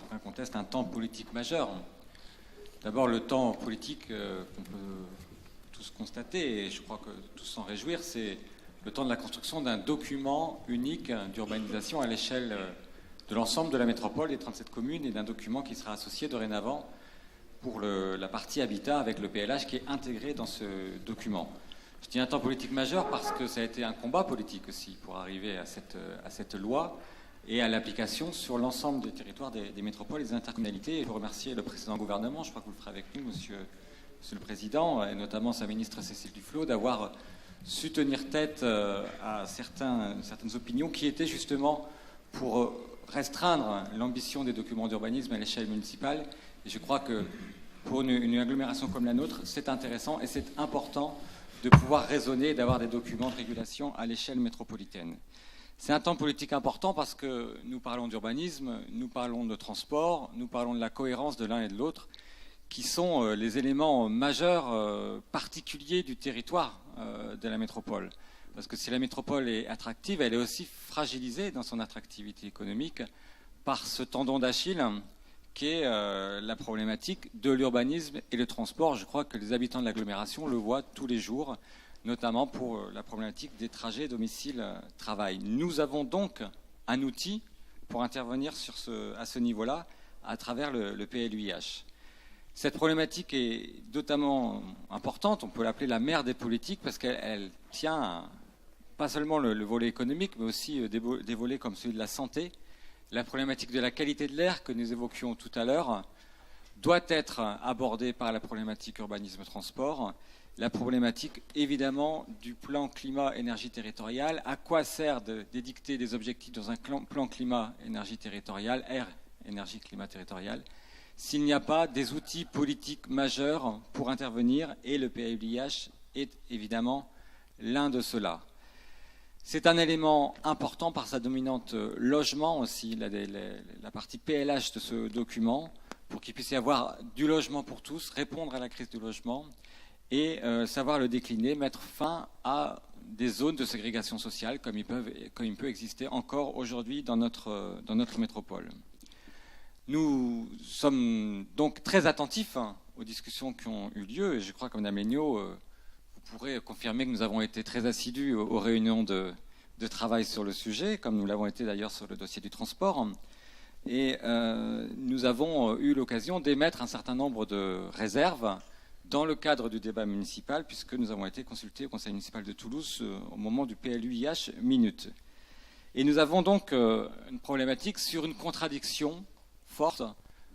aucun conteste, un temps politique majeur. D'abord, le temps politique qu'on peut tous constater, et je crois que tous s'en réjouir, c'est le temps de la construction d'un document unique d'urbanisation à l'échelle de l'ensemble de la métropole des 37 communes, et d'un document qui sera associé dorénavant pour la partie habitat avec le PLH qui est intégré dans ce document. Je dis un temps politique majeur parce que ça a été un combat politique aussi pour arriver à cette loi et à l'application sur l'ensemble des territoires des métropoles et des intercommunalités. Et je veux remercier le précédent gouvernement, je crois que vous le ferez avec nous, monsieur le Président, et notamment sa ministre Cécile Duflot, d'avoir su tenir tête à certaines opinions qui étaient justement pour restreindre l'ambition des documents d'urbanisme à l'échelle municipale. Et je crois que pour une agglomération comme la nôtre, c'est intéressant et c'est important de pouvoir raisonner et d'avoir des documents de régulation à l'échelle métropolitaine. C'est un temps politique important parce que nous parlons d'urbanisme, nous parlons de transport, nous parlons de la cohérence de l'un et de l'autre, qui sont les éléments majeurs particuliers du territoire de la métropole. Parce que si la métropole est attractive, elle est aussi fragilisée dans son attractivité économique par ce tendon d'Achille qui est la problématique de l'urbanisme et le transport. Je crois que les habitants de l'agglomération le voient tous les jours, notamment pour la problématique des trajets domicile-travail. Nous avons donc un outil pour intervenir à ce niveau-là à travers le PLUIH. Cette problématique est notamment importante, on peut l'appeler la mère des politiques, parce qu'elle tient pas seulement le volet économique, mais aussi des volets comme celui de la santé. La problématique de la qualité de l'air que nous évoquions tout à l'heure doit être abordée par la problématique urbanisme-transport. La problématique, évidemment, du plan climat-énergie territoriale. À quoi sert d'édicter des objectifs dans un plan climat-énergie territoriale, air, énergie, climat territorial, s'il n'y a pas des outils politiques majeurs pour intervenir, et le PLUIH est évidemment l'un de ceux-là. C'est un élément important par sa dominante logement aussi, la partie PLH de ce document, pour qu'il puisse y avoir du logement pour tous, répondre à la crise du logement et savoir le décliner, mettre fin à des zones de ségrégation sociale comme il peut exister encore aujourd'hui dans notre métropole. Nous sommes donc très attentifs aux discussions qui ont eu lieu, et je crois que Mme Legnaud, vous pourrez confirmer que nous avons été très assidus aux réunions de travail sur le sujet, comme nous l'avons été d'ailleurs sur le dossier du transport. Et nous avons eu l'occasion d'émettre un certain nombre de réserves dans le cadre du débat municipal, puisque nous avons été consultés au Conseil municipal de Toulouse au moment du PLUIH minute. Et nous avons donc une problématique sur une contradiction forte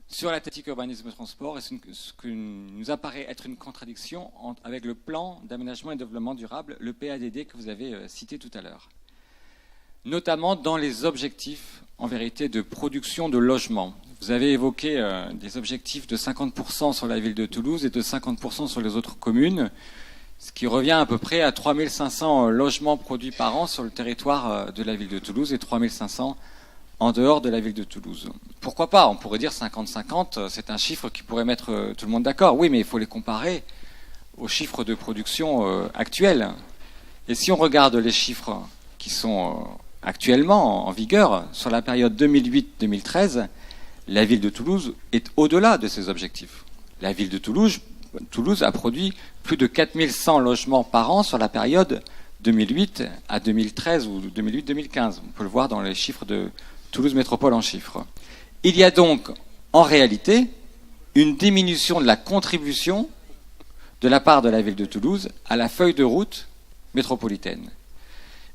sur la thématique urbanisme-transport, et ce que nous apparaît être une contradiction avec le plan d'aménagement et de développement durable, le PADD que vous avez cité tout à l'heure. Notamment dans les objectifs, en vérité, de production de logements. Vous avez évoqué des objectifs de 50% sur la ville de Toulouse et de 50% sur les autres communes, ce qui revient à peu près à 3500 logements produits par an sur le territoire de la ville de Toulouse et 3500 en dehors de la ville de Toulouse. Pourquoi pas? On pourrait dire 50-50, c'est un chiffre qui pourrait mettre tout le monde d'accord. Oui, mais il faut les comparer aux chiffres de production actuels. Et si on regarde les chiffres qui sont actuellement en vigueur, sur la période 2008-2013, la ville de Toulouse est au-delà de ses objectifs. La ville de Toulouse a produit plus de 4100 logements par an sur la période 2008 à 2013 ou 2008-2015. On peut le voir dans les chiffres de Toulouse Métropole en chiffres. Il y a donc, en réalité, une diminution de la contribution de la part de la ville de Toulouse à la feuille de route métropolitaine.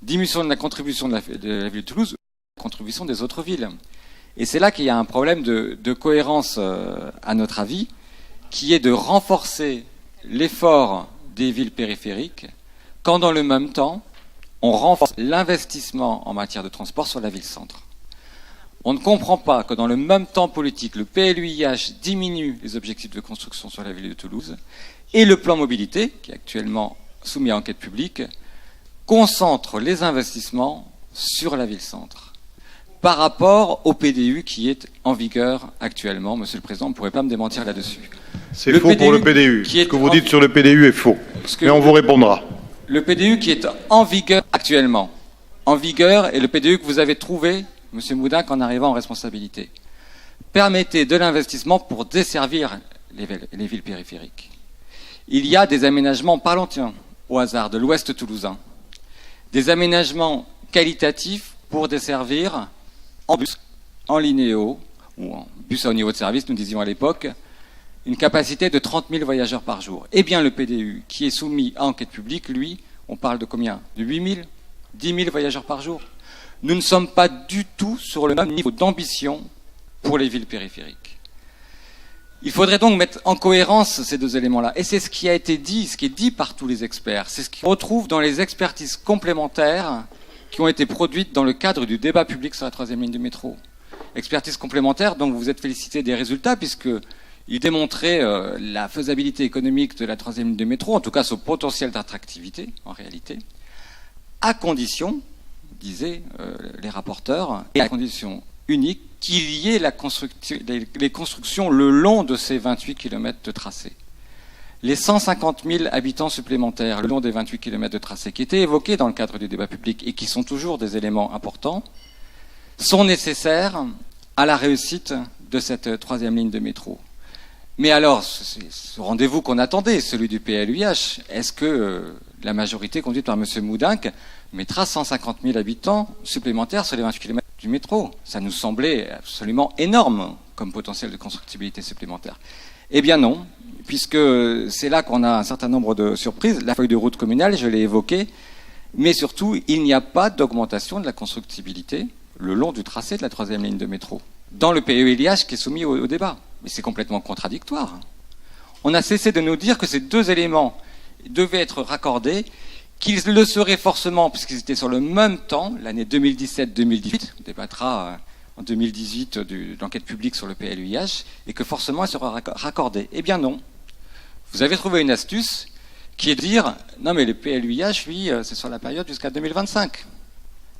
Diminution de la contribution de la ville de Toulouse, la contribution des autres villes. Et c'est là qu'il y a un problème de cohérence, à notre avis, qui est de renforcer l'effort des villes périphériques, quand dans le même temps, on renforce l'investissement en matière de transport sur la ville-centre. On ne comprend pas que dans le même temps politique, le PLUIH diminue les objectifs de construction sur la ville de Toulouse et le plan mobilité, qui est actuellement soumis à enquête publique, concentre les investissements sur la ville-centre par rapport au PDU qui est en vigueur actuellement. Monsieur le Président, vous ne pourrez pas me démentir là-dessus. C'est faux pour le PDU. Ce que vous dites sur le PDU est faux. Mais on vous répondra. Le PDU qui est en vigueur actuellement, et le PDU que vous avez trouvé, Monsieur Moudin, en arrivant en responsabilité. permettez de l'investissement pour desservir les villes périphériques. Il y a des aménagements, parlons tiens, au hasard, de l'ouest toulousain, des aménagements qualitatifs pour desservir en bus, en linéo, ou en bus à haut niveau de service, nous disions à l'époque, une capacité de 30 000 voyageurs par jour. Eh bien, le PDU, qui est soumis à enquête publique, lui, on parle de combien? De 8 000, 10 000 voyageurs par jour. Nous ne sommes pas du tout sur le même niveau d'ambition pour les villes périphériques. Il faudrait donc mettre en cohérence ces deux éléments-là. Et c'est ce qui a été dit, ce qui est dit par tous les experts. C'est ce qu'on retrouve dans les expertises complémentaires qui ont été produites dans le cadre du débat public sur la troisième ligne du métro. Expertises complémentaires, donc vous vous êtes félicité des résultats, puisqu'ils démontraient la faisabilité économique de la troisième ligne du métro, en tout cas son potentiel d'attractivité, en réalité, à condition, disaient les rapporteurs, et à condition unique, qu'il y ait les constructions le long de ces 28 km de tracé. Les 150 000 habitants supplémentaires le long des 28 km de tracé qui étaient évoqués dans le cadre du débat public et qui sont toujours des éléments importants, sont nécessaires à la réussite de cette troisième ligne de métro. Mais alors, ce rendez-vous qu'on attendait, celui du PLUIH, est-ce que la majorité conduite par M. Moudinque mettra 150 000 habitants supplémentaires sur les 28 km du métro? Ça nous semblait absolument énorme comme potentiel de constructibilité supplémentaire. Eh bien non, puisque c'est là qu'on a un certain nombre de surprises. La feuille de route communale, je l'ai évoquée, mais surtout, il n'y a pas d'augmentation de la constructibilité le long du tracé de la troisième ligne de métro, dans le PLUIH qui est soumis au débat. Mais c'est complètement contradictoire. On a cessé de nous dire que ces deux éléments devaient être raccordés, qu'ils le seraient forcément, puisqu'ils étaient sur le même temps, l'année 2017-2018, on débattra en 2018 de l'enquête publique sur le PLUIH, et que forcément ils seraient raccordés. Eh bien non. Vous avez trouvé une astuce qui est de dire, non mais le PLUIH, lui, c'est sur la période jusqu'à 2025.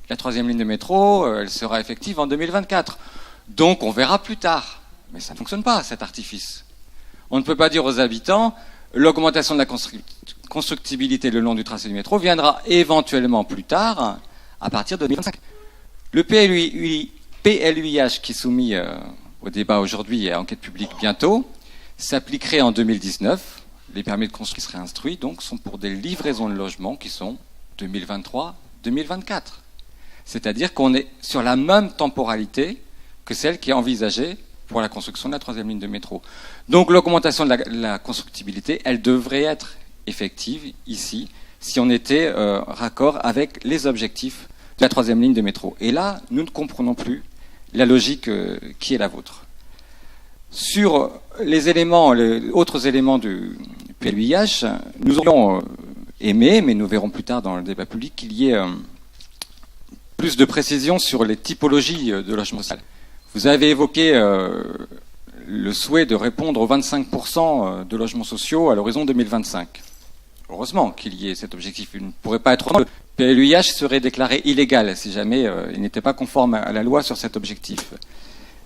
La troisième ligne de métro, elle sera effective en 2024. Donc on verra plus tard. Mais ça ne fonctionne pas, cet artifice. On ne peut pas dire aux habitants, l'augmentation de la constructibilité le long du tracé du métro viendra éventuellement plus tard, à partir de 2025. Le PLUIH qui est soumis au débat aujourd'hui et à enquête publique bientôt, s'appliquerait en 2019. Les permis de construire qui seraient instruits, donc, sont pour des livraisons de logements qui sont 2023-2024. C'est-à-dire qu'on est sur la même temporalité que celle qui est envisagée pour la construction de la troisième ligne de métro. Donc l'augmentation de la constructibilité, elle devrait être effective ici, si on était raccord avec les objectifs de la troisième ligne de métro. Et là, nous ne comprenons plus la logique qui est la vôtre. Sur les autres éléments du PLUIH, nous aurions aimé, mais nous verrons plus tard dans le débat public, qu'il y ait plus de précision sur les typologies de logement social. Vous avez évoqué le souhait de répondre aux 25% de logements sociaux à l'horizon 2025. Heureusement qu'il y ait cet objectif. Il ne pourrait pas être... Le PLUIH serait déclaré illégal si jamais il n'était pas conforme à la loi sur cet objectif.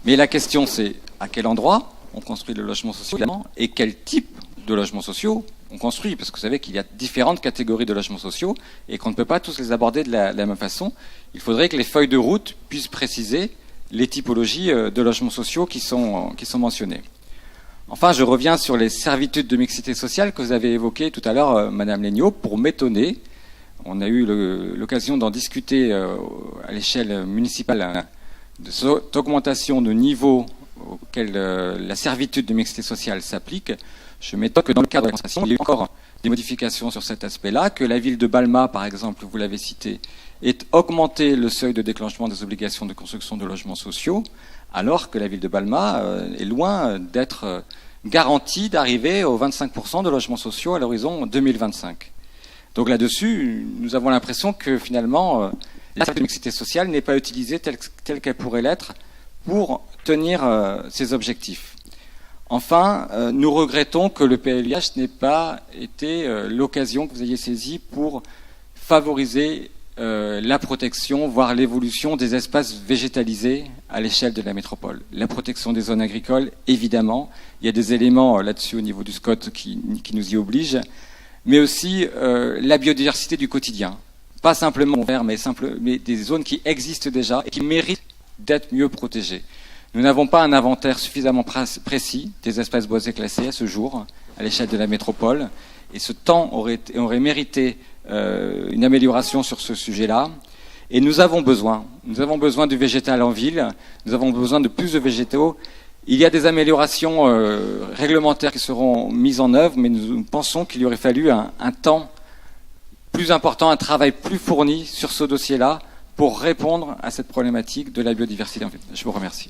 Mais la question c'est à quel endroit on construit le logement social et quel type de logements sociaux on construit. Parce que vous savez qu'il y a différentes catégories de logements sociaux et qu'on ne peut pas tous les aborder de la même façon. Il faudrait que les feuilles de route puissent préciser les typologies de logements sociaux qui sont mentionnées. Enfin, je reviens sur les servitudes de mixité sociale que vous avez évoquées tout à l'heure, Madame Legnaud, pour m'étonner. On a eu l'occasion d'en discuter à l'échelle municipale de cette augmentation de niveau auquel la servitude de mixité sociale s'applique. Je m'étonne que dans le cadre de la concertation, il y ait encore des modifications sur cet aspect-là, que la ville de Balma, par exemple, vous l'avez cité, ait augmenté le seuil de déclenchement des obligations de construction de logements sociaux, alors que la ville de Balma est loin d'être garantie d'arriver aux 25% de logements sociaux à l'horizon 2025. Donc là-dessus, nous avons l'impression que finalement, la mixité sociale n'est pas utilisée telle qu'elle pourrait l'être pour tenir ces objectifs. Enfin, nous regrettons que le PLUIH n'ait pas été l'occasion que vous ayez saisie pour favoriser la protection, voire l'évolution des espaces végétalisés à l'échelle de la métropole. La protection des zones agricoles, évidemment. Il y a des éléments là-dessus au niveau du SCOT qui nous y obligent. Mais aussi la biodiversité du quotidien. Pas simplement vert, mais des zones qui existent déjà et qui méritent d'être mieux protégées. Nous n'avons pas un inventaire suffisamment précis des espaces boisés classés à ce jour, à l'échelle de la métropole, et ce temps aurait mérité une amélioration sur ce sujet-là. Et nous avons besoin du végétal en ville, nous avons besoin de plus de végétaux. Il y a des améliorations réglementaires qui seront mises en œuvre, mais nous pensons qu'il y aurait fallu un temps plus important, un travail plus fourni sur ce dossier-là pour répondre à cette problématique de la biodiversité en ville. Je vous remercie.